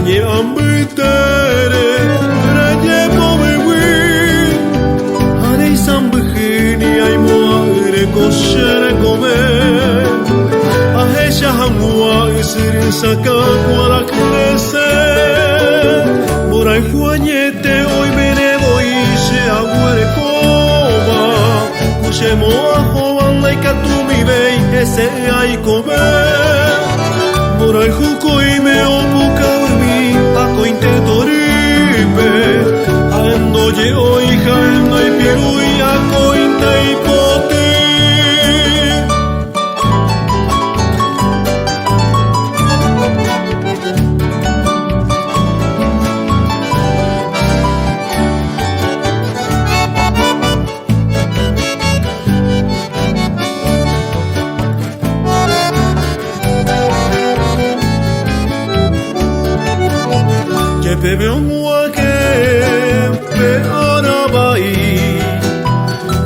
Nye ambitere Raje pomewi Hare sambhini ay moare koshere kome Ahesha hamua isirin saka kwara krese Morai fuanyete oi bene voishe aguere koma Kushe moa hoan laika tumi vei ese ay kome Morai hukoi me opuka Ako intetoripe Ando je oija endo y pirui Ako inte ipoti Bebe onwake pe arabai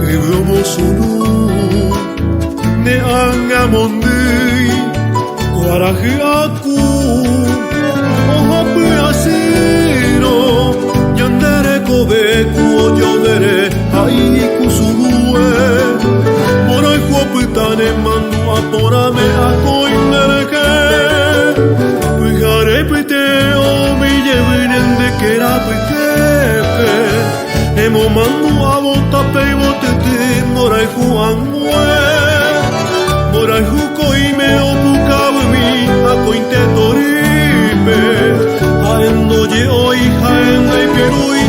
Ribumo sunu ne anga mondui Kwarahi aku ohapu asiro Yandere kobe kuo yodere haiku subue Morai kuoputane mandu aporame ako indereke Puigare pite que era pequepe Emo mandu a bota pe botete Morai juan mue Morai juko ime opuka mi Ako inte toripe Haendo je oi haendo y perui